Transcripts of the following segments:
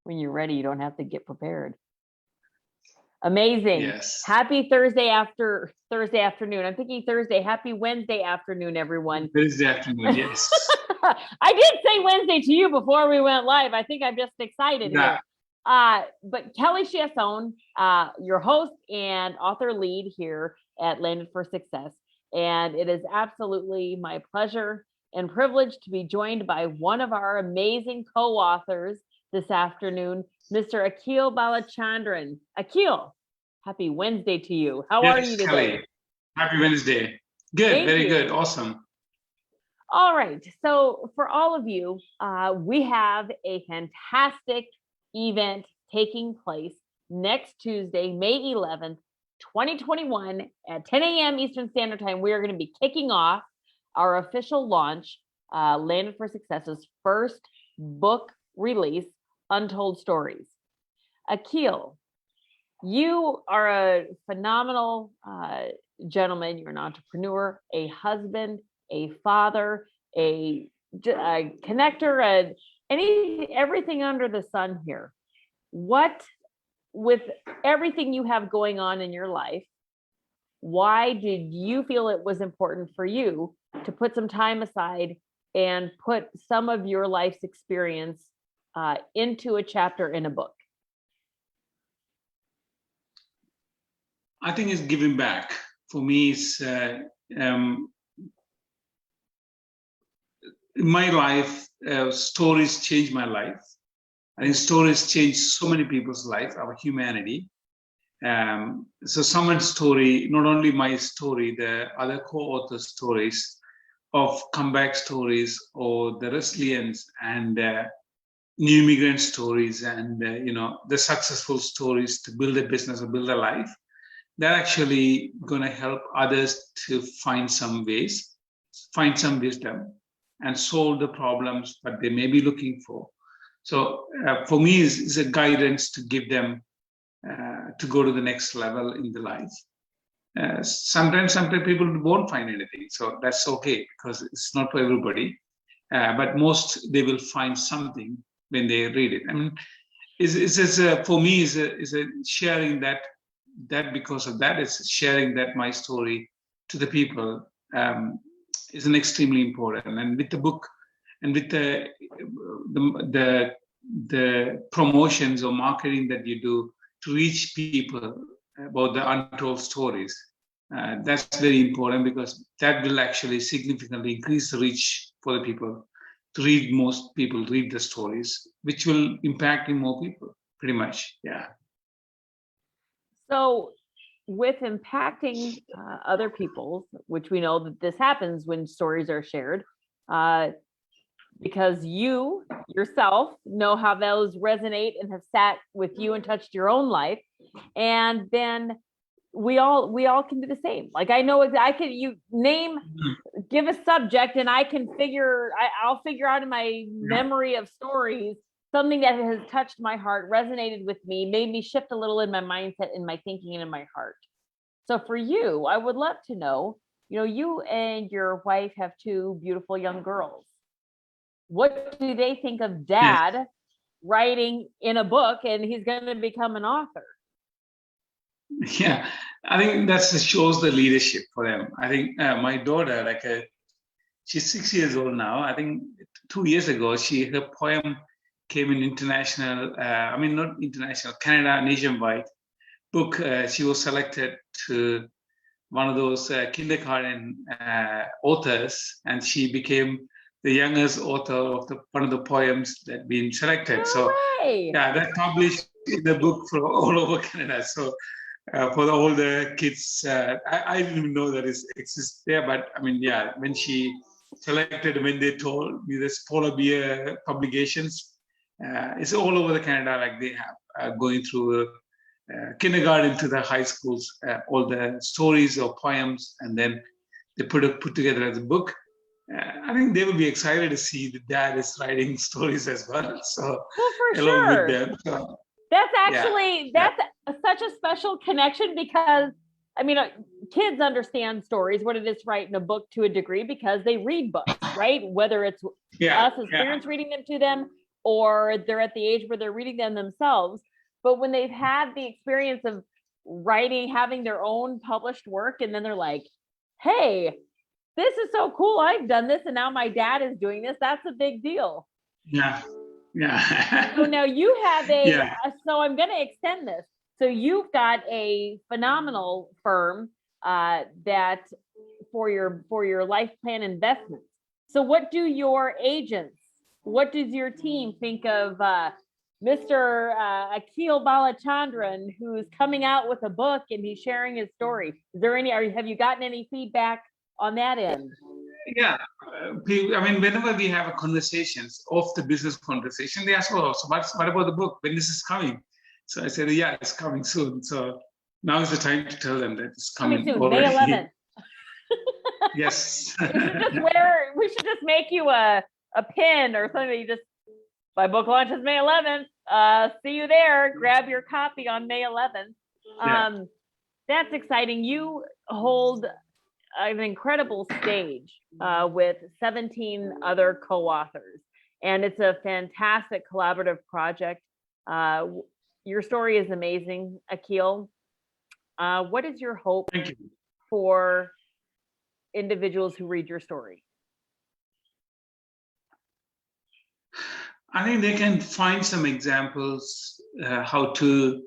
When you're ready, you don't have to get prepared. Amazing. Yes. Happy Thursday afternoon. I'm thinking Thursday. Happy Wednesday afternoon, everyone. Thursday afternoon, yes. I did say Wednesday to you before we went live. I think I'm just excited here. But Kelly Chiasson, your host and author lead here at Landed for Success. And it is absolutely my pleasure and privilege to be joined by one of our amazing co-authors this afternoon, Mr. Akil Balachandran. Akil, happy Wednesday to you. How are you today? Kelly. Happy Wednesday. Good, very good, awesome. All right, so for all of you, we have a fantastic event taking place next Tuesday, May 11th, 2021 at 10 a.m. Eastern Standard Time. We are going to be kicking off our official launch, Landed for Success's first book release, Untold Stories. Akil, you are a phenomenal gentleman. You're an entrepreneur, a husband, a father, a connector, everything under the sun here. What, with everything you have going on in your life, why did you feel it was important for you to put some time aside and put some of your life's experience into a chapter in a book? I think it's giving back. For me, it's in my life, stories changed my life. I think stories change so many people's life, our humanity. So someone's story, not only my story, the other co-author stories of comeback stories or the resilience and new immigrant stories and the successful stories to build a business or build a life, they're actually going to help others to find some ways, find some wisdom, and solve the problems that they may be looking for. So for me, it's a guidance to give them to go to the next level in the life. Sometimes people won't find anything, so that's okay because it's not for everybody. But most they will find something when they read it. I mean, for me is a sharing that because of that is sharing that my story to the people is an extremely important. And with the book and with the promotions or marketing that you do to reach people about the untold stories, that's very important because that will actually significantly increase the reach for the people to read. Most people read the stories, which will impact in more people, pretty much. Yeah. So with impacting other people, which we know that this happens when stories are shared, because you yourself know how those resonate and have sat with you and touched your own life. And then we all can do the same. Like I know give a subject and I'll figure out in my memory of stories something that has touched my heart, resonated with me, made me shift a little in my mindset, in my thinking, and in my heart. So for you, I would love to know, you and your wife have two beautiful young girls. What do they think of dad writing in a book and he's going to become an author? Yeah, I think that shows the leadership for them. I think my daughter, she's 6 years old now. I think 2 years ago, her poem came in international, not international, Canada nationwide book. She was selected to one of those kindergarten authors, and she became the youngest author of one of the poems that been selected. That published in the book for all over Canada. So for all the kids, I didn't even know that it exists there. But I mean, when she selected, when they told me this Polar Bear publications, it's all over the Canada. Like they have going through kindergarten to the high schools, all the stories or poems, and then they put together as a book. I think they will be excited to see that dad is writing stories as well. So along with them. So, that's actually such a special connection because kids understand stories, what it is to write in a book to a degree because they read books, right? Whether it's us as parents reading them to them or they're at the age where they're reading them themselves. But when they've had the experience of writing, having their own published work, and then they're like, hey, this is so cool. I've done this, and now my dad is doing this. That's a big deal. Yeah. Yeah. So now you have Yeah. so I'm going to extend this. So you've got a phenomenal firm that for your life plan investments. So what do your agents, what does your team think of Mr. Akil Balachandran, who's coming out with a book and he's sharing his story? Is there have you gotten any feedback on that end? Yeah, I mean, whenever we have a conversations, off the business conversation, they ask, "Oh, so what about the book? When this is coming?" So I said, "Yeah, it's coming soon." So now is the time to tell them that it's coming soon, already. May 11th. Yes. We should just make you a pin or something. You just, my book launches May 11th. See you there. Grab your copy on May 11th. Yeah. That's exciting. You hold an incredible stage with 17 other co-authors, and it's a fantastic collaborative project. Your story is amazing, Akil. What is your hope for individuals who read your story? I think they can find some examples how to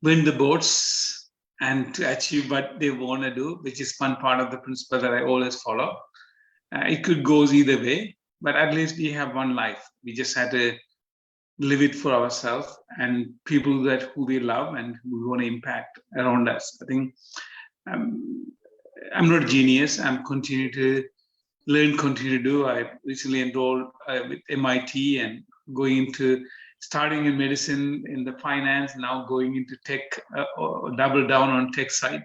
win the boats and to achieve what they want to do, which is one part of the principle that I always follow. It could go either way, but at least we have one life. We just had to live it for ourselves and people that who we love and who we want to impact around us. I think I'm not a genius. I'm continue to learn, continue to do. I recently enrolled with MIT and going into starting in medicine, in the finance, now going into tech, double down on tech side,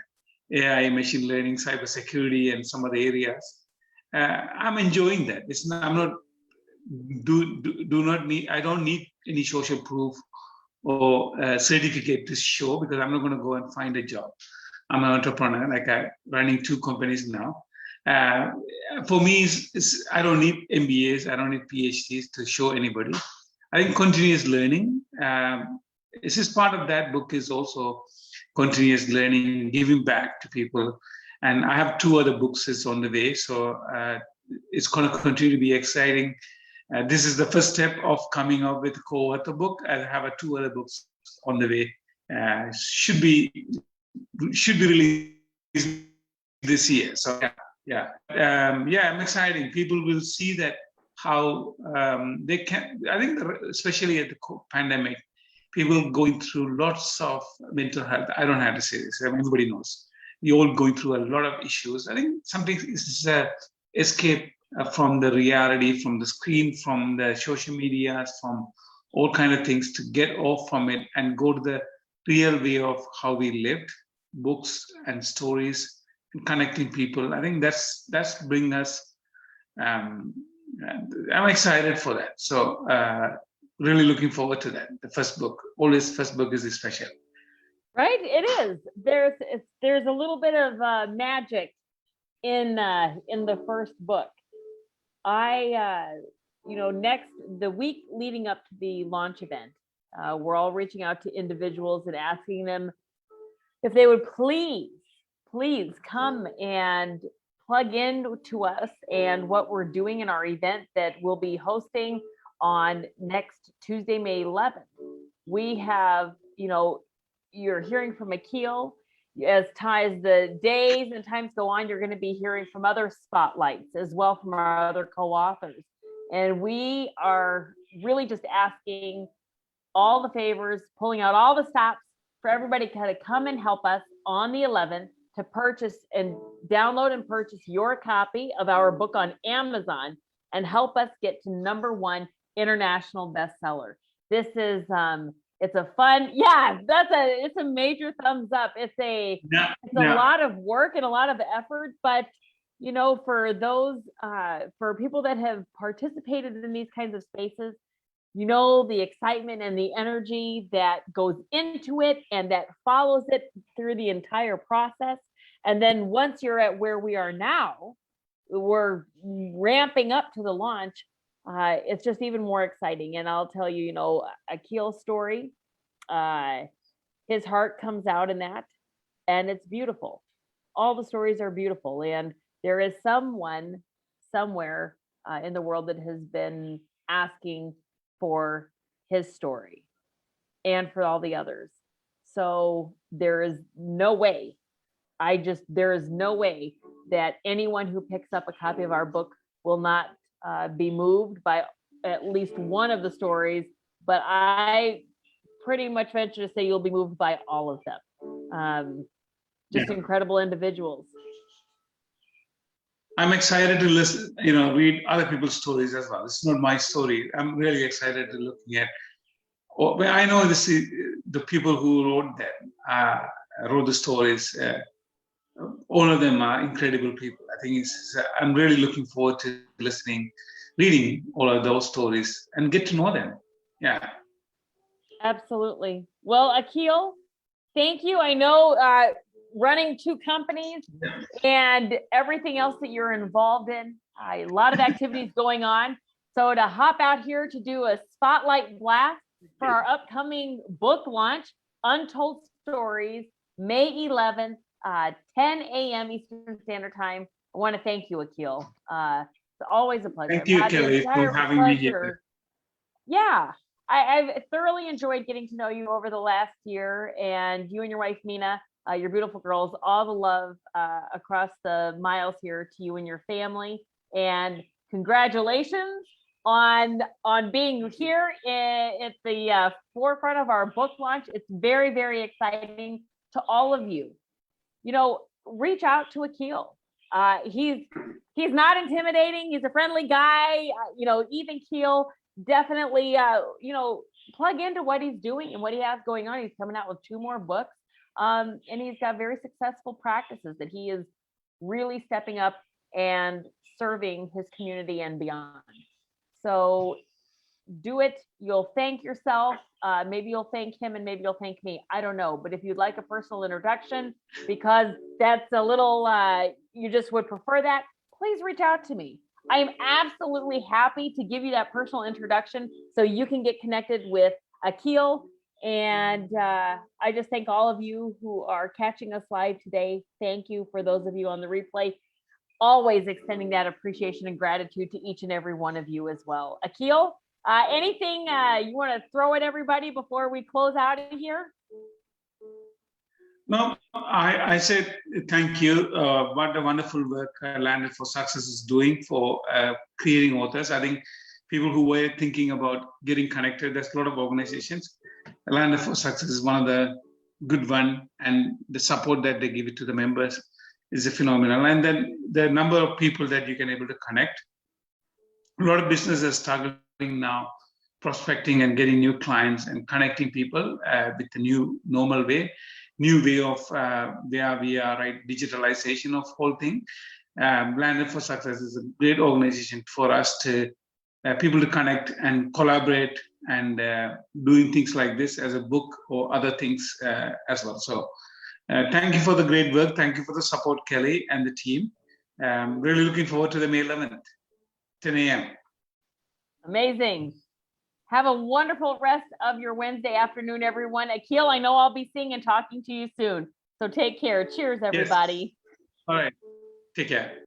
AI, machine learning, cybersecurity, and some other areas. I'm enjoying that. I'm not I don't need any social proof or certificate to show, because I'm not going to go and find a job. I'm an entrepreneur, like I'm running 2 companies now. For me, I don't need MBAs, I don't need PhDs to show anybody. I think continuous learning. This is part of that book is also continuous learning, giving back to people. And I have 2 other books is on the way, so it's going to continue to be exciting. This is the first step of coming up with a co-author book. I have 2 other books on the way. Should be released this year. So yeah, I'm excited. People will see that how they can. I think especially at the pandemic, people going through lots of mental health. I don't have to say this. Everybody knows. We're all going through a lot of issues. I think something is escape from the reality, from the screen, from the social media, from all kind of things, to get off from it and go to the real way of how we lived, books and stories and connecting people. I think that's bring us. I'm excited for that. So really looking forward to that. The first book, always first book is special. Right, it is. There's a little bit of magic in the first book. The week leading up to the launch event, we're all reaching out to individuals and asking them if they would please come and plug in to us and what we're doing in our event that we'll be hosting on next Tuesday, May 11th. We have, you're hearing from Akil. As the days and times go on, you're going to be hearing from other spotlights as well from our other co-authors. And we are really just asking all the favors, pulling out all the stops for everybody to kind of come and help us on the 11th to purchase and download and purchase your copy of our book on Amazon and help us get to #1 international bestseller. This is it's a fun, it's a major thumbs up. It's a lot of work and a lot of effort, but for those for people that have participated in these kinds of spaces, the excitement and the energy that goes into it and that follows it through the entire process. And then once you're at where we are now, we're ramping up to the launch. it's just even more exciting. And I'll tell you, Akil's story, his heart comes out in that, and it's beautiful. All the stories are beautiful, and there is someone somewhere in the world that has been asking for his story and for all the others. So there is no way, there is no way that anyone who picks up a copy of our book will not be moved by at least one of the stories, but I pretty much venture to say you'll be moved by all of them. Just incredible individuals. I'm excited to listen, read other people's stories as well. It's not my story. I'm really excited to looking at. I know the people who wrote the stories. All of them are incredible people. I think I'm really looking forward to reading all of those stories and get to know them. Yeah. Absolutely. Well, Akil, thank you. I know running 2 companies and everything else that you're involved in, a lot of activities going on. So to hop out here to do a spotlight blast for our upcoming book launch, Untold Stories, May 11th, 10 a.m. Eastern Standard Time. I want to thank you, Akil. It's always a pleasure. Thank you, Kelly, for having me here. Yeah, I've thoroughly enjoyed getting to know you over the last year, and you and your wife, Mina, your beautiful girls, all the love across the miles here to you and your family. And congratulations on being here at the forefront of our book launch. It's very, very exciting. To all of you, reach out to Akil. He's not intimidating. He's a friendly guy. Even Keel, definitely, plug into what he's doing and what he has going on. He's coming out with 2 more books. And he's got very successful practices that he is really stepping up and serving his community and beyond. So do it. You'll thank yourself. Maybe you'll thank him and maybe you'll thank me. I don't know. But if you'd like a personal introduction, because that's a little, you just would prefer that, please reach out to me. I am absolutely happy to give you that personal introduction so you can get connected with Akil. And I just thank all of you who are catching us live today. Thank you for those of you on the replay. Always extending that appreciation and gratitude to each and every one of you as well. Akil, anything you want to throw at everybody before we close out of here? No, I said thank you. What a wonderful work Landed for Success is doing for creating authors. I think people who were thinking about getting connected, there's a lot of organizations. Landed for Success is one of the good one, and the support that they give it to the members is phenomenal. And then the number of people that you can able to connect. A lot of businesses are struggling now, prospecting and getting new clients and connecting people with the new normal way, new way of where we are, right? Digitalization of whole thing. Landed for Success is a great organization for us to people to connect and collaborate and doing things like this as a book or other things as well. So thank you for the great work. Thank you for the support, Kelly and the team. Really looking forward to the May 11th, 10 a.m. Amazing. Have a wonderful rest of your Wednesday afternoon, everyone. Akil, I know I'll be seeing and talking to you soon. So take care. Cheers, everybody. Yes. All right. Take care.